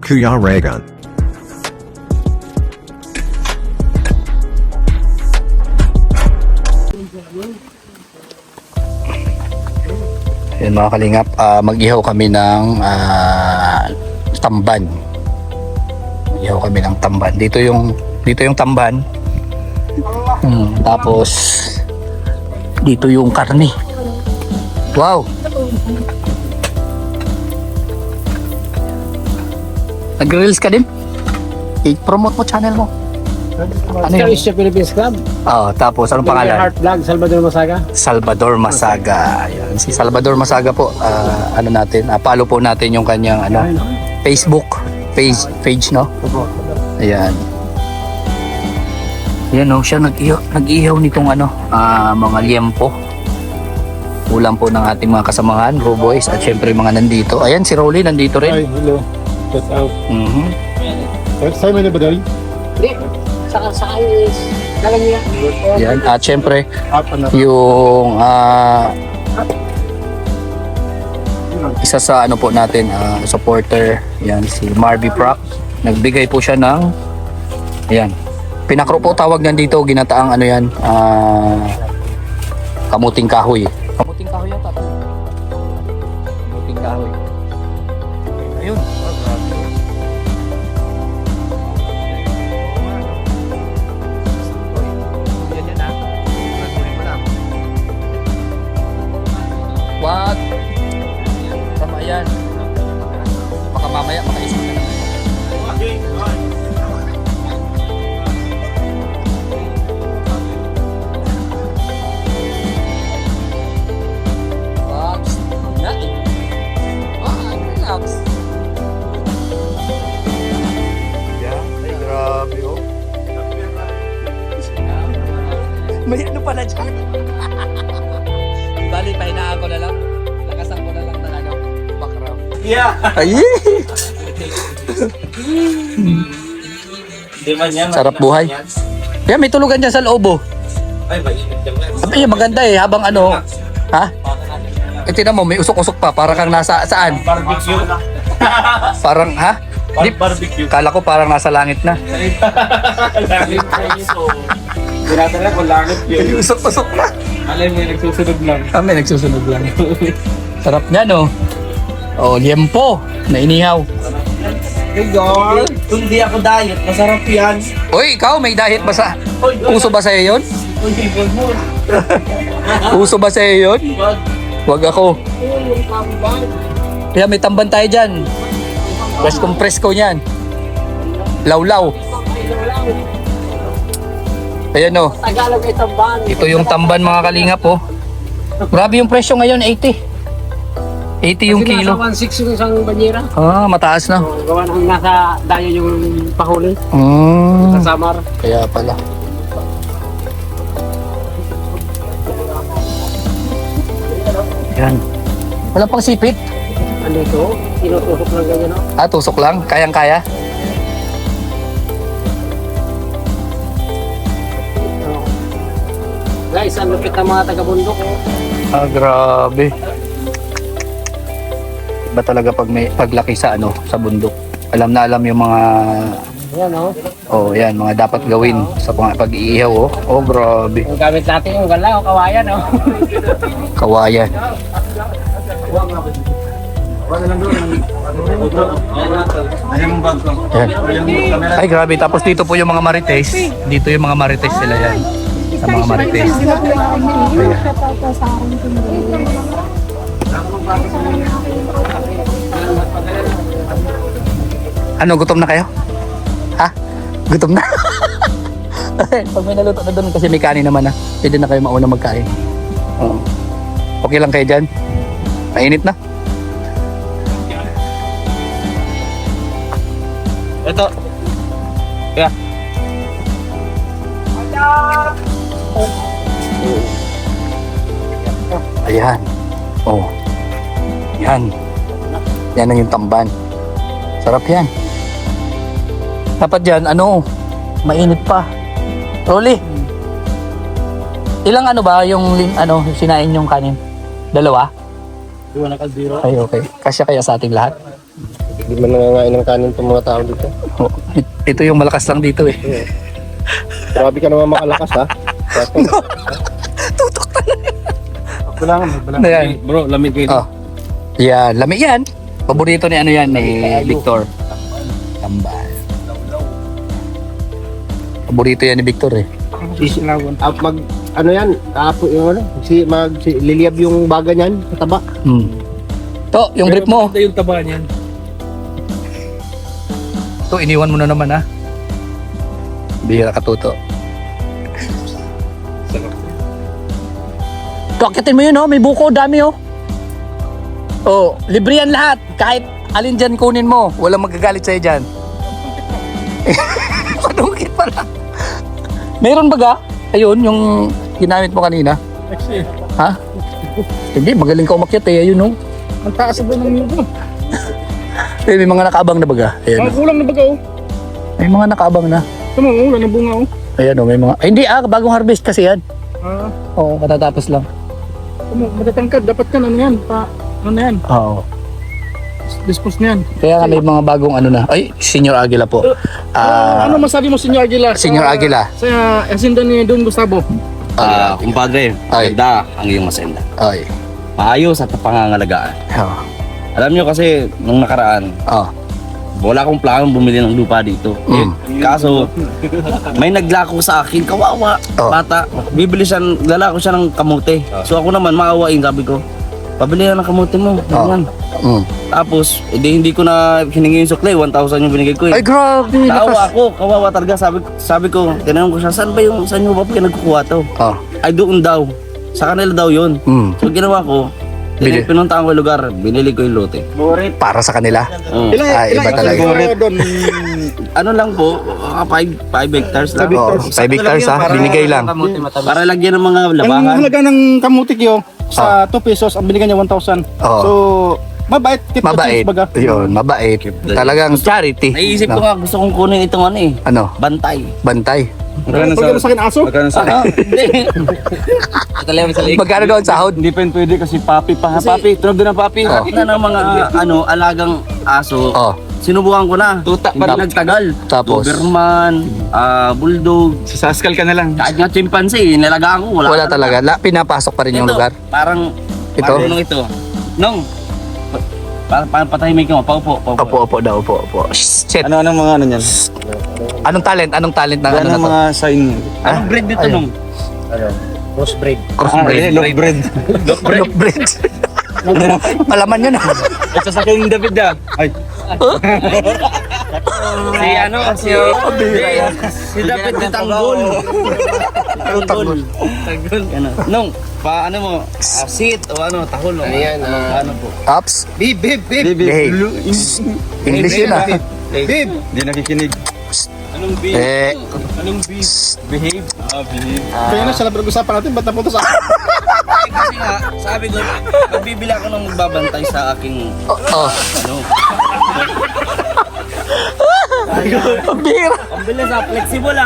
Kuya Regan. Yun mga kalingap, mag-ihaw kami ng tamban. Mag-ihaw kami ng tamban. Dito yung tamban. Tapos dito yung karne. Wow. Nag-reels ka din? I-promote mo channel mo. Ano yun? Sa Philippines Club. Tapos anong pangalan? Heart Vlog, Salvador Masaga. Salvador Masaga. Ayan. Si Salvador Masaga po, ano natin, follow po natin yung kanyang Facebook page, no? Ayan. Ayan, no, siya nag-ihaw nitong mga liempo. Ulam po ng ating mga kasamahan, Raw Boys, at syempre mga nandito. Ayan, si Rolly nandito Ay, rin. hello. Shout out. Sa'yo mo na ba dali? Hindi. Sa is galang niya. Ayan, at syempre, Apa na. yung isa sa po natin, supporter, yan, si Marby Proc. Nagbigay po siya ng, ayan, pinakro po tawag niyan dito, ginataang kamuting kahoy. Kamuting kahoy yata. Kamuting kahoy. Ayun. Wag. Tama yan. Baka mamaya makaisip ka naman. Wag. Relax. Ay, grabe oh. May ano pala dyan? Bali, pahinaan ko na lang. Lakasan ko na lang ng background. Yeah. Ay! Di man yan. Sarap buhay. Kaya may tulugan dyan sa loob oh. Ay, mainit yan. Ay, maganda eh. Habang ha? Tingnan mo, may usok-usok pa. Para kang nasa, saan? Barbecue. Parang, ha? Di, Barbecue. kala ko parang nasa langit na. Langit na iso. Tinatanong ko langit yun. Usok-usok na. Alam mo, nagsusunod lang. Kami nagsusunod lang. Sarap niya, no? Oh, liempo na inihaw. Hey, girl. Kung di ako diet, masarap yan. Uy, ikaw, may diet ba sa... Uso ba sa'yo yun? Uy, ibon mo. Uso ba sa'yo yun? Wag ako. Kaya may tamban tayo dyan. Presko niyan. Lawlaw. Ayan o. Tagalog ay tamban. Ito yung tamban mga kalingap po. Grabe yung presyo ngayon, 80. 80 yung kilo. Nasa 1.6 yung isang banyera. Mataas na. So, gawa ng nasa dayo yung pahuli. Sa Samar. Kaya pala. Yan. Walang pang sipit. Ano ito? Tinutusok lang ganyan, no? Tusok lang. Kayang-kaya. Guys, ang lupit ng mga taga-bundok. Grabe. Iba talaga paglaki sa sa bundok. Alam na alam yung mga Yan, no? yan, mga dapat gawin sa pag-iihaw oh. Oh, grabe. Ang gamit natin yung gala o kawayan, no? Kawayan. Yan. Ay, grabe. Tapos dito po yung mga marites. Dito yung mga marites sila yan. Sa mga marites. Ayan. Ano, gutom na kayo? Ha? Gutom na? Pag may naluto na doon kasi may kanin naman na. Pwede na kayo mauna magkain. Okay lang kayo dyan? Mainit na? Ito. Yeah. Ayan. Oh. Yan. Yan ang yung tamban. Sarap yan. Dapat dyan, mainit pa. Rolly. Ilang ba yung sinain yung kanin? 2? Di ba nakaldiro? Ay, okay. Kasya kaya sa ating lahat? Hindi man nangangain ng kanin itong mga tao dito. Oh, ito yung malakas lang dito eh. Grabe ka naman makalakas ha. Tutok talaga. Kulangan, Ano yan? Bro, lamig kayo. Oh. Yan, lamig yan. Paborito ni ano yan, ni Victor. Tambal. Paborito yan ni Victor eh. Sisilawan. Ano yan? Apo yung ano? Liliab yung baga niyan, kataba. To, yung brief mo. Maganda yung taba niyan. To, iniwan mo na naman ha. Bihira ka, Toto. To, akitin mo yun oh. May buko, dami oh. Oh, libre yan lahat. Kahit alin dyan kunin mo. Walang magagalit sa'yo dyan. Padungkit pala. Meron baga? Ayun, yung ginamit mo kanina. Ha? Hindi, magaling ka umakyat eh. Ayun oh. Ang taas ba ng yugo? Eh, may mga nakaabang na baga. Ayan. Ang kulang na baga oh. May mga nakaabang na. Tama, ulan na bunga oh. Ayan oh, may mga... Ay, hindi bagong harvest kasi yan. Ah, Oo, katatapos lang. tama, matatangkad. Dapat ka ano yan. Ano yan? Oo. Dispose niyan. Kaya nga may mga bagong ano na. Ay, Senior Aguila po. Ano masabi mo, Senyor Aguila? Senior Aguila. Sa asinda ni Don Gustavo. Kumpadre, Ay. maganda ang iyong asenda. Ay. Maayos at pangangalagaan. Oo. Alam nyo kasi, nung nakaraan, Oh. wala akong planong bumili ng lupa dito. Kaso, may naglako sa akin, kawawa, Oh. bata. Bibili siya, lalako siya ng kamote. So ako naman, maawain, sabi ko, pabili na ng kamote mo. Ganyan. Tapos, hindi ko na hiningi yung sukle, 1,000 yung binigay ko eh. Ay, grabe. Naawa ako, kawawa talaga. Sabi ko, tinanong ko siya, saan nyo ba pinagkukuha to? Oh. Ay doon daw. Sa kanila daw yun. So ginawa ko, Bili. pinuntahan ko yung lugar, binili ko yung lote. Para sa kanila. Oo. Ay, iba talaga. Don. Ano lang po, 5 hectares lang. Oh, 5 hectares ha, binigay lang. Para lagyan ng mga Ang labahan. halaga ng kamutik yo sa 2 pesos, ang binigyan niya 1,000. Oh. So, mabait. Keep the Mabait. change baga. Yun, mabait. Talagang charity. Naisip ko No? nga, gusto kong kunin itong ano eh, Ano? bantay. Bantay. Pag ano sa akin aso? Hindi. Magkano doon sahod? Hindi pa yun pwede kasi papi pa. Papi, tunog din ang papi. Oh. Na ng mga alagang aso. Oh. Sinubukan ko na. Tuta pa rin nagtagal. Tapos? Doberman, bulldog, Sasaskal ka na lang. kahit nga chimpanzee, nalagaan ko. Wala talaga. Pinapasok pa rin yung Ito, lugar. Parang Ito? Parang ito. Nong. Patahimik mo, paupo. Opo daw, opo. Shit. Anong mga ano niyan? Anong talent? Anong talent na ano na Anong to? mga sign? Anong breed dito, Ayun. Nong? Crossbreed. Crossbreed. Lockbread. Lockbreed. Palaman yun ah. At sasakyan yung David ah. Ay. Si David ni Tanggol. Tanggol. Ano? Nong, paano mo? Sit o ano, tahol o Ayan, ano po? Ups. Bib. Behave. English yun ah. Bib. Hindi nakikinig. Anong beef? Eh. Anong beef? Behave? Behave. Kaya na siya na pinag-usapan natin, ba't napunta sa Kasi nga, sabi ko, magbibili ako ng magbabantay sa aking, Oh. ano, Ang bira. ang bilis flexible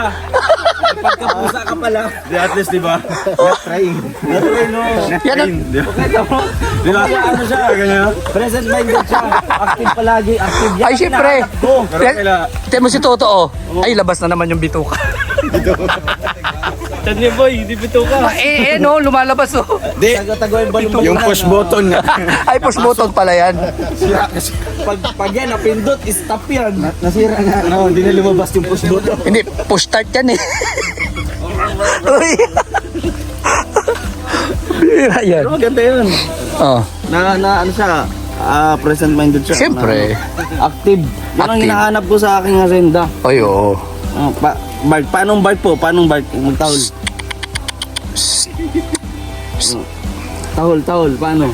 pagkapusa ka pala. Di at least, di ba? Not trying. Yan ang... Di ba? Ano siya? Ganyan. Present minded siya. Active palagi. Active yan. Ay, syempre. Pero kaila. Tignan mo si Toto oh. Ay, labas na naman yung bituka. Tanya boy, hindi bito ka. No, lumalabas oh. Di. Tago-tagoin ba Yung push button nga. Ay, push button pala yan. Pag yan, napindot, stop yan. Nasira nga. No, hindi na lumabas yung push button. Hindi, push start yan eh. Uy. Bira yan. Pero maganda yun. Oh, Na ano siya, present minded siya. Siyempre. Active. Yan ang Active. hinahanap ko sa aking agenda. Ay, oo. Bart, paanong Bart po? Paanong Bart? Magtahol. Tahol, paano?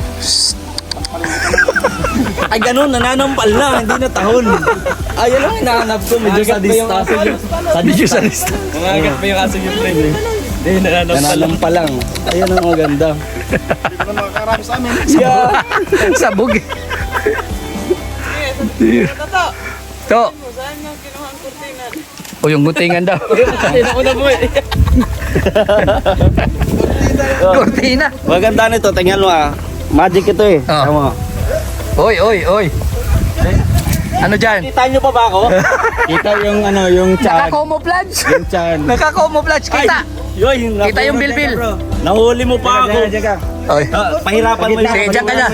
Ay ganun, nananampal na, hindi na tahol. Ay, yan ang hinahanap ko, medyo sadista. Medyo sadista. Mangagat pa yung aso yung friend eh. Hindi, nananampal lang. Ayan ang maganda. makakarami sa amin? Yeah. Sabog eh. To. O yung gutingan daw. Cortina. Maganda nito, tingnan mo Magic ito eh. Oh. Tama. Oy. Ano dyan? Kita nyo pa ba ako? Kita yung ano, yung chan. Naka-camouflage. Yung chan. Naka-camouflage kita. Yoy, Kita yung bilbil. nahuli mo pa ako. Oy. Pahirapan mo Sige, dyan ka na.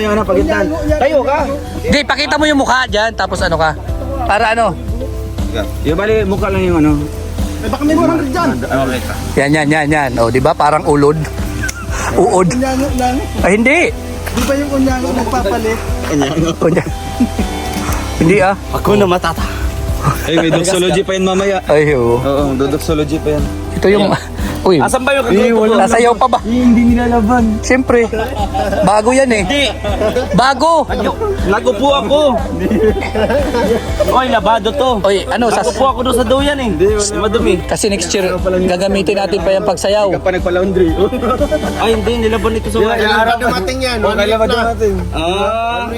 Tayo ka. Di, pakita mo yung mukha dyan, tapos ano ka. Para ano? Yung bali, mukha lang yung ano. Yan. O, di ba? Parang ulod. Uod. Ay, hindi. Di ba yung unyango nagpapalit? Kunya- Hindi ah. Ako na matata. Ay, may doxology pa yun mamaya. Ay, oo. Oo, doxology pa yan. Ito yung... Uy, Asan ba yung kagrupo ko? nasayaw pa ba? Hindi nilalaban. Siyempre. Bago yan eh. Hindi. Bago. Nagupo ako. Oy, labado to. Oy, ano, Nagupo ako doon sa duyan eh. Madumi. kasi next year, gagamitin natin pa yung pagsayaw. Pa nagpa-laundry. Ay, hindi. Nilaban ito sa mga. Araw dumating yan. Okay, laban natin.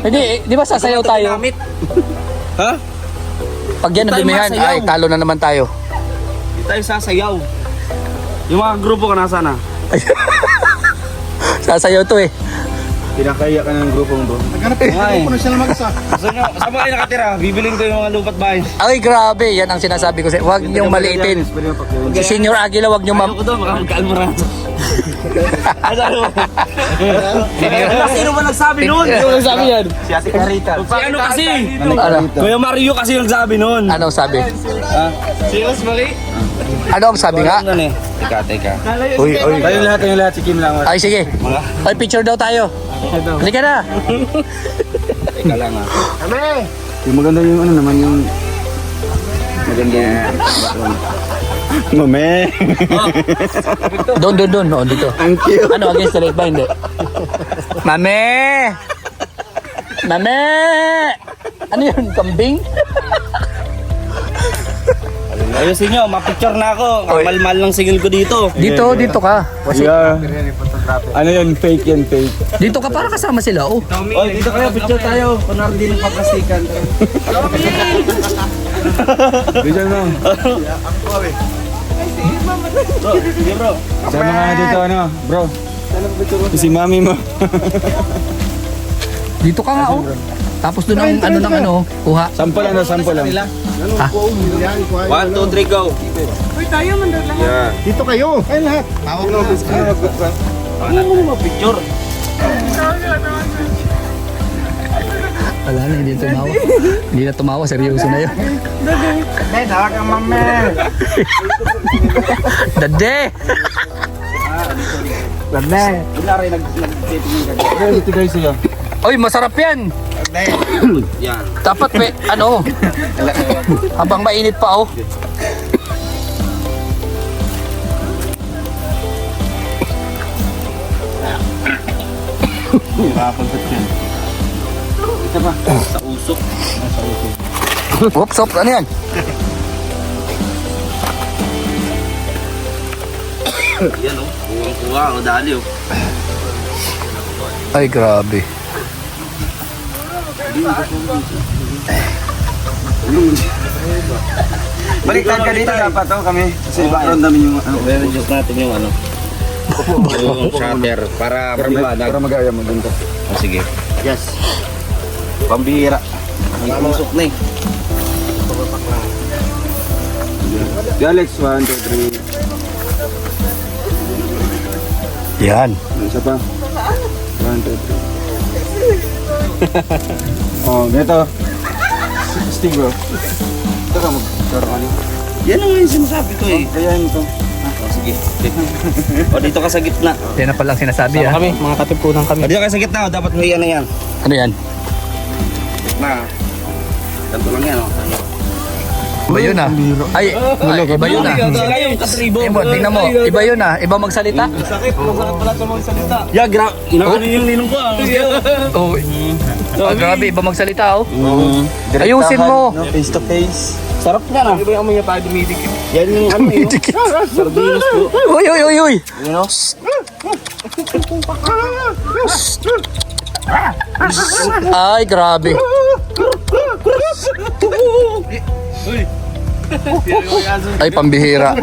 Hindi, di ba sasayaw tayo? Gamit. Ha? Pag yan Hindi tayo nadumihan, masayaw. ay, talo na naman tayo. Hindi tayo sasayaw. Yung mga grupo ka nasa na? Sasayaw to eh. Pinakaya ka ng grupong bro. Ay. Puno siya na mag-isa. Saan ba kayo nakatira? Bibiling ko yung mga lupat bahay. Ay, grabe. Yan ang sinasabi ko. Huwag niyong maliitin. Si Senior Aguila, huwag niyong Ayaw ko doon, baka magkaalmoran. Sino ba nagsabi nun? Sino nagsabi yan? Si Ate Carita. Si ano kasi? Ano? Kuya Mario kasi yung nagsabi nun. Ano ang sabi? Si Rosemary? Ano ang sabi nga? Ano eh? Teka. Uy. Tayong lahat, si Kim lang. Ay, sige. Ay, picture daw tayo. Halika na. Teka lang ah. Kami! Yung maganda yung ano naman yung... Maganda yung... Mame! Doon. Oo, dito. Ang cute! Ano, against the light ba? Hindi. Mame! Ano yun? Kambing? Ayusin nyo, mapicture na ako. Oy. Malmal lang singil ko dito. Dito ka. Yeah. Ano yun? Fake yan, fake. Dito ka para kasama sila. Oh. Oy, dito kayo, picture tayo. Kunwari din ng paplastikan. Bijan mo. Bro, Sama nga dito ano, bro. Si mami mo. Dito ka nga, oh. Tapos doon ang ano ng ano, kuha. Sample lang. Ha? 1, 2, 3, go. Dito kayo. Kayo lahat. Tawag na. Ano mo mapicture? Wala na, hindi tumawa. Hindi na tumawa, seryoso na yun. Hey, tawag ang mami. Dade! Kunwari, nag-dating ka. Dito guys sila. Oy, masarap yan! Yan. Dapat may, ano, habang mainit pa, oh. Ito ba? Sa usok. Oops, ano yan? Yan o. Kuwang-kuwa. O dali o. Ay, grabe. Baliktad ka dito dapat oh kami. Kasi background namin yung ano. I-adjust natin yung ano. Yung shutter. Para Para mag-aya mo dun ka. Oh, sige. Yes. Pambihira. Ang usok na eh. Alex, 1, 2, 3. Yan. Isa pa. 1, 2, 3. Oh, ganito. Sting bro. Ito ka magkaroon ano. Yan ang yung sinasabi ko eh. Kaya ito. Oh, sige. O dito ka sa gitna. Yan na palang sinasabi, ah. Mga katipunan kami. O dito ka sa gitna. Dapat may ano yan. Ano yan? Gitna. Ganito lang yan. Oh. Iba yun, ah. Ay, iba yun, ah. Sila yung katribo. Tingnan mo, iba yun, ah. Iba magsalita. Sakit. Masakit pala sa mga salita. Yeah, inakanin yung ninong ko ah. Oh, grabe, iba magsalita, oh. Ayusin mo. Face to face. Sarap nga na. Iba yung amoy tayo dumidikit. Yan yung ano yun. Sardinas ko. Uy. You know? Ay, grabe. Ay, pambihira.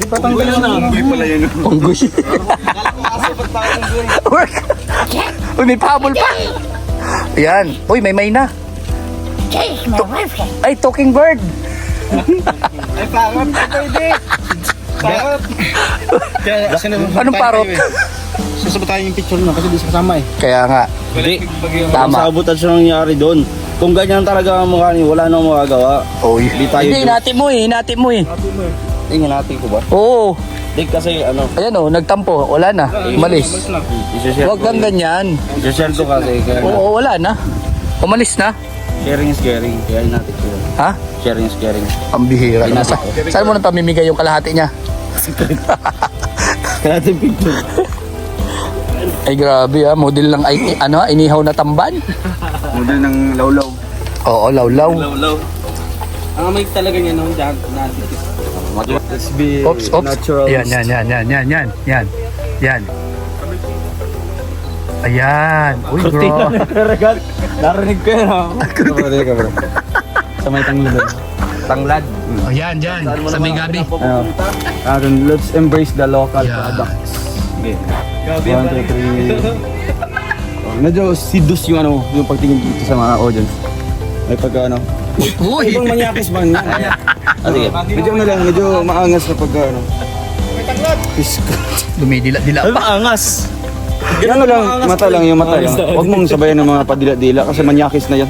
Patanggalan na. Hindi pala yun. Unggoy. Work. Uy, may pahabol pa. Yan. Uy, may na. Chase my wife. Ay, talking bird. Ay, parot. Pwede. Parot. Kaya, Anong parot? Sasabotahin yung picture na kasi di kasama eh. Kaya nga. Hindi. Tama. Sabotage na nangyari doon. Kung ganyan talaga ang mukha niyo, wala nang magagawa. Uy. Hindi tayo Hindi, doon. hinati mo eh. Tingnan natin ko ba? Oo. Hindi kasi ano, Ayan oh, nagtampo. Wala na. Umalis. i-share Huwag kang ganyan. I-share ko kasi. Kaya Oo, wala na. Umalis na. sharing is caring. Kaya natin ko. Ha? Sharing is caring. Ang bihira. Saan mo nang pamimigay yung kalahati niya? Kaya natin picture. Ay grabe ah, model ng inihaw na tamban. Model ng lawlaw. Oo, lawlaw. Low. Ang amay talaga niya nung jag na Let's be Oops. natural. Yan. Ayan. Uy, bro. Narinig ko yan ha. Sa may tanglad. Tanglad. Ayan, dyan. Sa may gabi. Let's embrace the local Yeah. products. Okay. 1, 2, 3. Medyo sidus yung yung pagtingin dito sa mga audience. May pagka Uy! Ibang manyakis man yan. Sige. Medyo maangas na pagka Pisko. Dumidila-dila pa. Maangas. Yan lang, mata lang yung mata lang. Huwag mong sabayan ng mga padila-dila kasi manyakis na yan.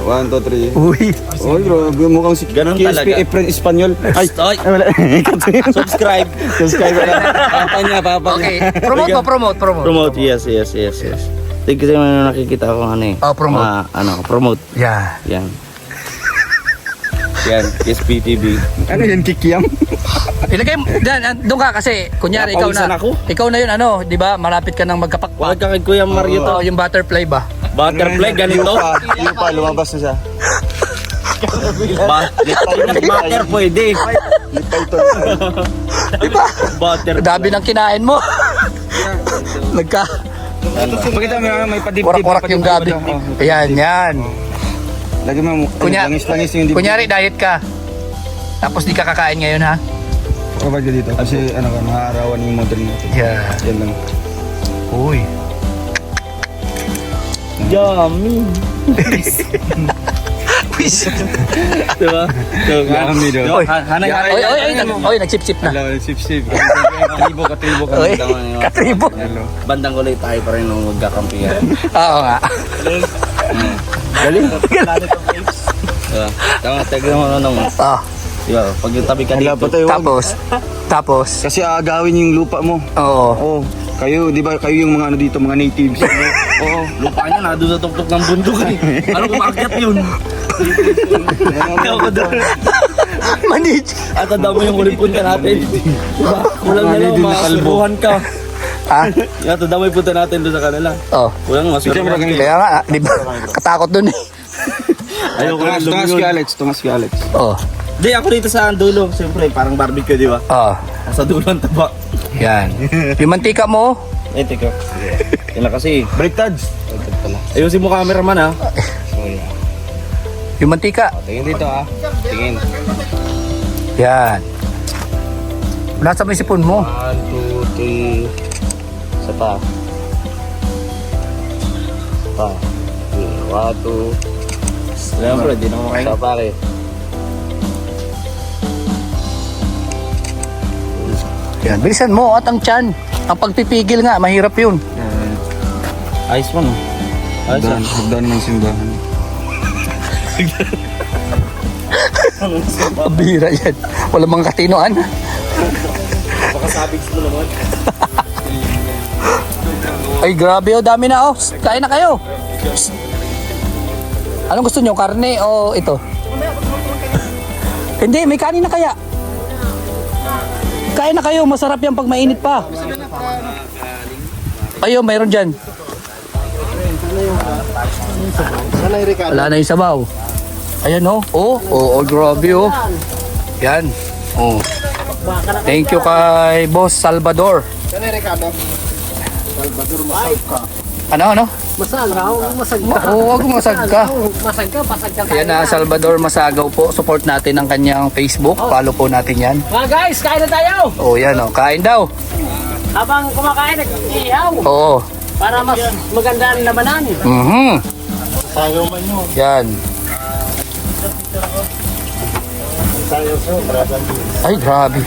1, 2, 3. Uy! Oy bro, mukhang si Ganun KSP talaga. Efren Espanyol. Ay, Ay, wala. subscribe. Subscribe na. Papa niya. Okay, promote. Promote, yes. Tingnan kasi man nakikita ko promote. Promote. Yeah. Yan. Yan, SPTV. Ano yan, kikiam? Ilagay mo, doon ka kasi, kunyari ikaw Napawisan na. ako. Ikaw na yun, di ba? Malapit ka nang Wag magkapakpak. ka kay Kuya Mario to. Oo, yung butterfly ba? Butterfly, ganito. Yung pa, lumabas na siya. Butter pwede. Butter. Dami ng kinain mo. Pakita mo may padibdib. Warak-warak yung gabi. Yan. Lagi mo, langis-langis yung dibdib. Kunyari, diet ka. Tapos di ka kakain ngayon, ha? Kapag dito, kasi mahaarawan yung model natin. Yeah. Yan lang. Uy. Yummy. Diba? Yummy daw. Oy. Hanay. Oy, nagsip-sip na. Hello, sip-sip. Katribo Oy, katribo. Bandang ulit tayo pa rin nung magkakampihan. Oo nga. Galing. Diba? Tama, tignan mo nung. Ah, Diba? Pag yung tabi ka dito. tapos. Kasi aagawin yung lupa mo. Oo. Oo. Kayo, di ba, kayo yung mga dito, mga natives. Oo, lupa niya na doon sa tuktok ng bundok eh. Ano kumakyat yun? Ako doon. Manich. At ang dami yung huling punta natin. Diba? Kulang na lang, makasubuhan ka. Ah, At ang dami punta natin doon sa kanila. oh. Kulang masubuhan ka. Kaya nga, di ba? Katakot dun eh. Ayoko na Tungas lumiyon. Tungas ki Alex. Oh. Di, ako dito sa dulo. Siyempre, parang barbecue, di ba? Oh. Sa dulo ang taba. Yan. Yung mantika mo, Eh, teka. Yan kasi. Baliktads. Ayusin mo cameraman ha. yung mantika. Tingin dito Tingin. Yan. Nasa may sipon mo. 1, 2, 3. Isa pa. Pa. 1, 2. Siyempre, di na mo kayo. Isa pa rin. Yan. Bilisan mo at ang tiyan. Ang pagpipigil nga, mahirap yun. Ayos mo, no? Ayos yan. Hagdan ng simbahan. Pabira yan. Wala mga katinoan. Baka sabigs mo naman. Ay, grabe oh. Dami na oh. Kain na kayo. Anong gusto nyo? Karne o ito? Hindi, may kanin na kaya. Kain na kayo. Masarap yan pag mainit pa. Ayun, mayroon dyan. Sana yung Ricardo. Wala na yung sabaw. Ayan oh. Oh, grabe oh. Yan. Oh. Thank you kay Boss Salvador. Sana yung Ricardo. Salvador Masagka. Ano? masagaw, masagka. Oo, wag masagka. Masagka. Ayan na, Salvador Masagaw po. Support natin ang kanyang Facebook. Follow po natin yan. Mga guys, kain na tayo! Oh, yan oh. Kain daw. Habang kumakain, nag-iihaw. Oo. Para mas maganda ang labanan eh. Yan. Ay, grabe.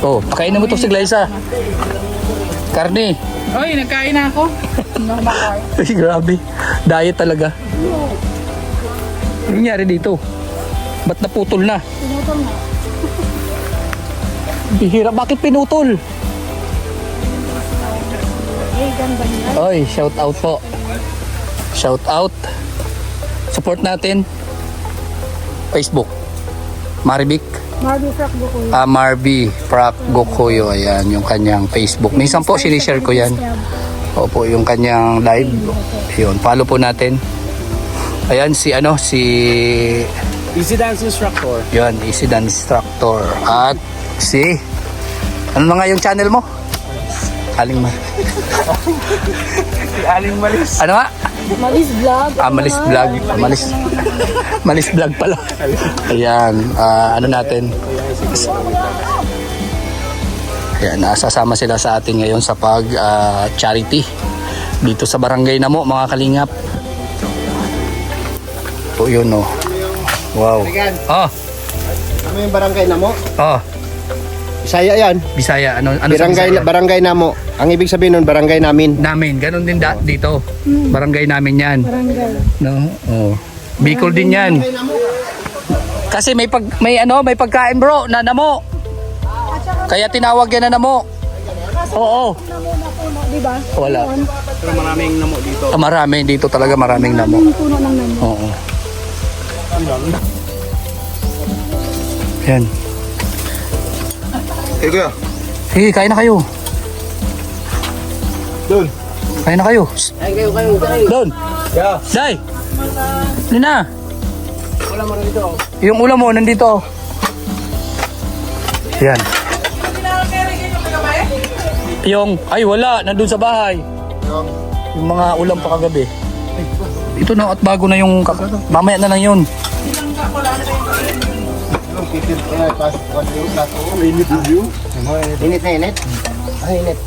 Oh, pakainin mo to si Glyza. Karne. Oy, nagkain na ako. Ay, grabe. Diet talaga. Ano nangyari dito? Ba't naputol na? Pinutol na. Bihira, bakit pinutol? Eh, ganda niya. Oy, shout out po. Shout out. Support natin. Facebook. Maribik. Marby Frock Buko. Marby Prak Gokuyo. Ayan, yung kanyang Facebook. Minsan po, sinishare ko yan. Opo, yung kanyang live. Yun, follow po natin. Ayan, si Easy dance instructor. yun, Easy Dance Instructor. At si, ano na nga yung channel mo? Aling Aling malis. Ano nga? Malis Vlog. Malis Vlog. Malis Vlog pala. Ayan, ano natin? Ayan, sasama sila sa atin ngayon sa charity dito sa Barangay Namo, mga kalingap. Po yun, oh. Wow. Oh, Ano yung barangay na mo? oh. Bisaya yan. Bisaya, ano sa Barangay, Bisaya? barangay na mo. Ang ibig sabihin nun, barangay namin. Namin, ganun din dito. Barangay namin yan. Barangay. No? Oh. Bicol din yan. Kasi may pagkain bro na namo. Kaya tinawag yan na namo. Oo. Puno, di ba? Wala. Pero maraming namo dito. Marami dito talaga, maraming namo. Yung puno ng namo. Oo. Yan. Eh, kuya. Sige, kain na kayo. Doon. Kain na kayo. Kayo. Doon. Yeah. Day. Nina. Wala mo rin dito. Yung ulam mo nandito. Yan. Ay wala, nandun sa bahay. Yung mga ulam pa kagabi. Ito na at bago na yung mamaya na lang yun. Init na init. Ay, init.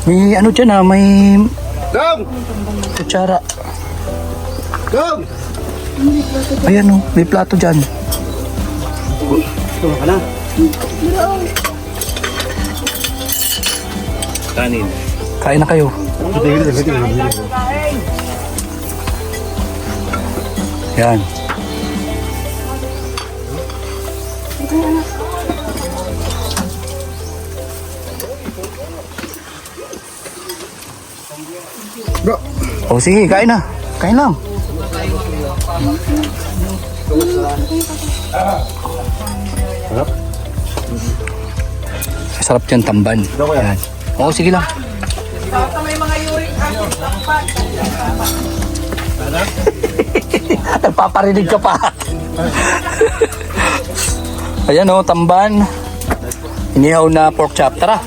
May ano dyan may Dong! kutsara. Dong! Ayan oh, may plato dyan. Kanin. Kain na kayo. Yan. Bro. Oh sige, kain na. Kain lang. Sarap yan, tamban. Yan. Oo, sige lang. Nagpaparinig ka pa. Ayan o, tamban. Inihaw na pork chop. Tara.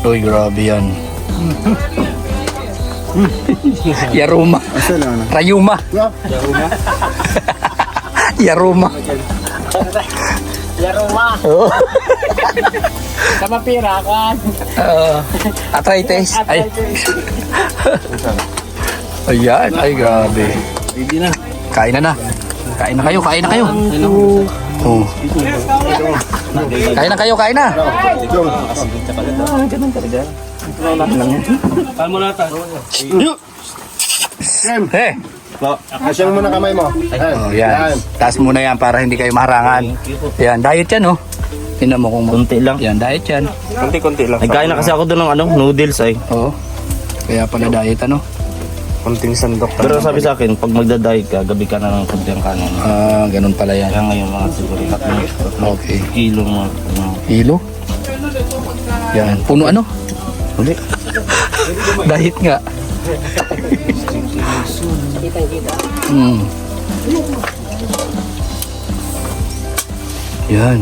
Uy, grabe yan. Yaruma. Rayuma. Yaruma. Yaruma. Oo. Sama pira ka. Arthritis. Ay. Ayan. Ay, grabe. Kain na na. Kain na kayo. Kain na kayo. Oh. Kain na kayo. Kain na. Kain mo na tayo. Eh. Asyang mo na kamay mo. Oh, yan. Taas muna yan para hindi kayo maharangan. Yan. Diet yan, oh. Tingnan mo kung Konti lang. yan. Diet yan. Konti-konti lang. Nagkain na kasi ako doon ng noodles ay. Oo. Kaya pala diet, ano. Konting sandok. Pero sabi sa akin, pag magda-diet ka, gabi ka na ng konti ang kanan. Ganun pala yan. Kaya ngayon mga siguro 3 Okay. kilo mga Hilo? Yan. Puno ano? Hindi. Diet nga. Yan.